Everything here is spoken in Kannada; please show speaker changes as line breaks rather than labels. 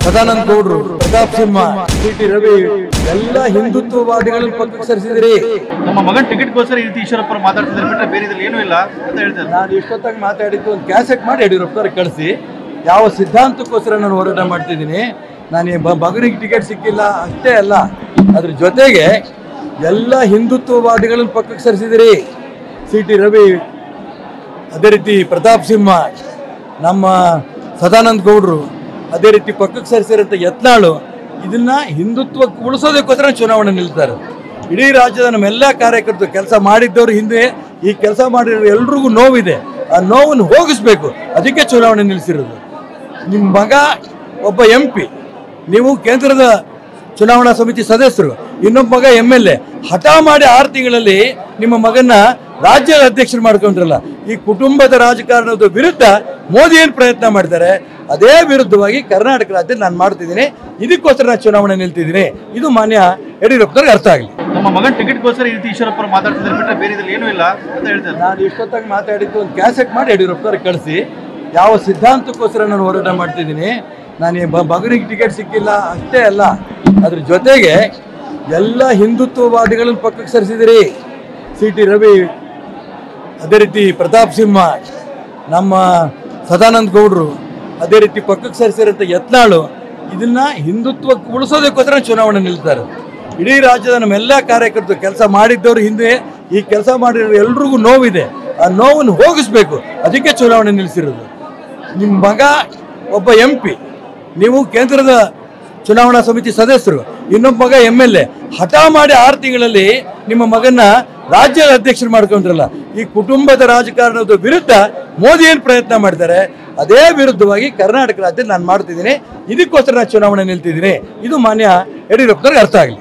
ಸದಾನಂದ ಗೌಡ್ರು, ಪ್ರತಾಪ್ ಸಿಂಹ, ಟಿ ರವಿ ಎಲ್ಲ ಹಿಂದುತ್ವವಾದಿಗಳನ್ನು ಪಕ್ಕಕ್ಕೆ ಸರಿಸಿದಿರಿ.
ನಮ್ಮ ಮಗನ ಟಿಕೆಟ್ಗೋಸ್ಕರ ಈ ರೀತಿ ಈಶ್ವರಪ್ಪ ಮಾತಾಡ್ತಿದ್ದಾರೆ ಬಿಟ್ಟರೆ ಬೇರೆ ಇದ್ರಲ್ಲಿ ಏನೂ ಇಲ್ಲ ಅಂತ ಹೇಳ್ತಾರೆ.
ನಾನು ಇಷ್ಟೊತ್ತಾಗಿ ಮಾತಾಡಿದ್ದು ಒಂದು ಕ್ಯಾಸೆಟ್ ಮಾಡಿ ಯಡಿಯೂರಪ್ಪನವ್ರ ಕಳಿಸಿ ಯಾವ ಸಿದ್ಧಾಂತಕ್ಕೋಸ್ಕರ ನಾನು ಹೋರಾಟ ಮಾಡ್ತಿದ್ದೀನಿ. ನಾನು ಮಗನಿಗೆ ಟಿಕೆಟ್ ಸಿಕ್ಕಿಲ್ಲ ಅಷ್ಟೇ ಅಲ್ಲ, ಅದ್ರ ಜೊತೆಗೆ ಎಲ್ಲ ಹಿಂದುತ್ವವಾದಿಗಳನ್ನು ಪಕ್ಕಕ್ಕೆ ಸರಿಸಿದಿರಿ. ಟಿ ರವಿ, ಅದೇ ರೀತಿ ಪ್ರತಾಪ್ ಸಿಂಹ, ನಮ್ಮ ಸದಾನಂದ ಗೌಡ್ರು, ಅದೇ ರೀತಿ ಪಕ್ಕಕ್ಕೆ ಸರಿಸಿರಂತ ಯತ್ನಾಳು ಇದನ್ನ ಹಿಂದುತ್ವಕ್ಕೆ ಉಳಿಸೋದಕ್ಕೋಸ್ಕರ ಚುನಾವಣೆ ನಿಲ್ತಾರೆ. ಇಡೀ ರಾಜ್ಯದ ನಮ್ಮೆಲ್ಲ ಕಾರ್ಯಕರ್ತರು ಕೆಲಸ ಮಾಡಿದ್ದವರು ಹಿಂದೆ ಈ ಕೆಲಸ ಮಾಡಿರೋ ಎಲ್ರಿಗೂ ನೋವಿದೆ, ಆ ನೋವನ್ನು ಹೋಗಿಸ್ಬೇಕು, ಅದಕ್ಕೆ ಚುನಾವಣೆ ನಿಲ್ಲಿಸಿರೋದು. ನಿಮ್ಮ ಮಗ ಒಬ್ಬ MP, ನೀವು ಕೇಂದ್ರದ ಚುನಾವಣಾ ಸಮಿತಿ ಸದಸ್ಯರು, ಇನ್ನೊಬ್ಬ ಮಗ MLA, ಹಠ ಮಾಡಿ 6 ತಿಂಗಳಲ್ಲಿ ನಿಮ್ಮ ಮಗನ ರಾಜ್ಯದ ಅಧ್ಯಕ್ಷರು ಮಾಡ್ಕೊಂಡ್ರಲ್ಲ. ಈ ಕುಟುಂಬದ ರಾಜಕಾರಣದ ವಿರುದ್ಧ ಮೋದಿ ಏನು ಪ್ರಯತ್ನ ಮಾಡ್ತಾರೆ, ಅದೇ ವಿರುದ್ಧವಾಗಿ ಕರ್ನಾಟಕ ರಾಜ್ಯದಲ್ಲಿ ನಾನು ಮಾಡ್ತಿದ್ದೀನಿ. ಇದಕ್ಕೋಸ್ಕರ ನಾನು ಚುನಾವಣೆ ನಿಲ್ತಿದ್ದೀನಿ. ಇದು ಮಾನ್ಯ ಯಡಿಯೂರಪ್ಪನವ್ರಿಗೆ ಅರ್ಥ ಆಗಲಿ.
ನಮ್ಮ ಮಗನ ಟಿಕೆಟ್ಗೋಸ್ಕರ ಈ ರೀತಿ ಈಶ್ವರಪ್ಪ ಮಾತಾಡ್ತಿದ್ದಾರೆ ಬಿಟ್ಟರೆ ಬೇರೆ ಇದ್ರಲ್ಲಿ ಏನೂ ಇಲ್ಲ ಅಂತ ಹೇಳ್ತಾರೆ.
ನಾನು ಇಷ್ಟೊತ್ತಾಗಿ ಮಾತಾಡಿದ್ದು ಒಂದು ಕ್ಯಾಸೆಟ್ ಮಾಡಿ ಯಡಿಯೂರಪ್ಪನವ್ರಿಗೆ ಕಳಿಸಿ ಯಾವ ಸಿದ್ಧಾಂತಕ್ಕೋಸ್ಕರ ನಾನು ಹೋರಾಟ ಮಾಡ್ತಿದ್ದೀನಿ. ನಾನು ಮಗನಿಗೆ ಟಿಕೆಟ್ ಸಿಕ್ಕಿಲ್ಲ ಅಷ್ಟೇ ಅಲ್ಲ, ಅದ್ರ ಜೊತೆಗೆ ಎಲ್ಲ ಹಿಂದುತ್ವವಾದಿಗಳನ್ನು ಪಕ್ಕಕ್ಕೆ ಸರಿಸಿದಿರಿ. ಟಿ ರವಿ, ಅದೇ ರೀತಿ ಪ್ರತಾಪ್ ಸಿಂಹ, ನಮ್ಮ ಸದಾನಂದ ಗೌಡ್ರು, ಅದೇ ರೀತಿ ಪಕ್ಕಕ್ಕೆ ಸರಿಸಿರಂತ ಯತ್ನಾಳು ಇದನ್ನ ಹಿಂದುತ್ವಕ್ಕೆ ಉಳಿಸೋದಕ್ಕೋಸ್ಕರ ಚುನಾವಣೆ ನಿಲ್ತಾರೆ. ಇಡೀ ರಾಜ್ಯದ ನಮ್ಮೆಲ್ಲ ಕಾರ್ಯಕರ್ತರು ಕೆಲಸ ಮಾಡಿದ್ದವರು ಹಿಂದೆ ಈ ಕೆಲಸ ಮಾಡಿರೋ ಎಲ್ರಿಗೂ ನೋವಿದೆ, ಆ ನೋವನ್ನು ಹೋಗಿಸ್ಬೇಕು, ಅದಕ್ಕೆ ಚುನಾವಣೆ ನಿಲ್ಲಿಸಿರೋದು. ನಿಮ್ಮ ಮಗ ಒಬ್ಬ MP, ನೀವು ಕೇಂದ್ರದ ಚುನಾವಣಾ ಸಮಿತಿ ಸದಸ್ಯರು, ಇನ್ನೊಬ್ಬ ಮಗ MLA, ಹಠ ಮಾಡಿ 6 ತಿಂಗಳಲ್ಲಿ ನಿಮ್ಮ ಮಗನ ರಾಜ್ಯದ ಅಧ್ಯಕ್ಷರು ಮಾಡ್ಕೊಂಡ್ರಲ್ಲ. ಈ ಕುಟುಂಬದ ರಾಜಕಾರಣದ ವಿರುದ್ಧ ಮೋದಿ ಏನು ಪ್ರಯತ್ನ ಮಾಡ್ತಾರೆ, ಅದೇ ವಿರುದ್ಧವಾಗಿ ಕರ್ನಾಟಕ ರಾಜ್ಯದಲ್ಲಿ ನಾನು ಮಾಡ್ತಿದ್ದೀನಿ. ಇದಕ್ಕೋಸ್ಕರ ನಾನು ಚುನಾವಣೆ ನಿಲ್ತಿದ್ದೀನಿ. ಇದು ಮಾನ್ಯ ಯಡಿಯೂರಪ್ಪನವ್ರಿಗೆ ಅರ್ಥ ಆಗಲಿ.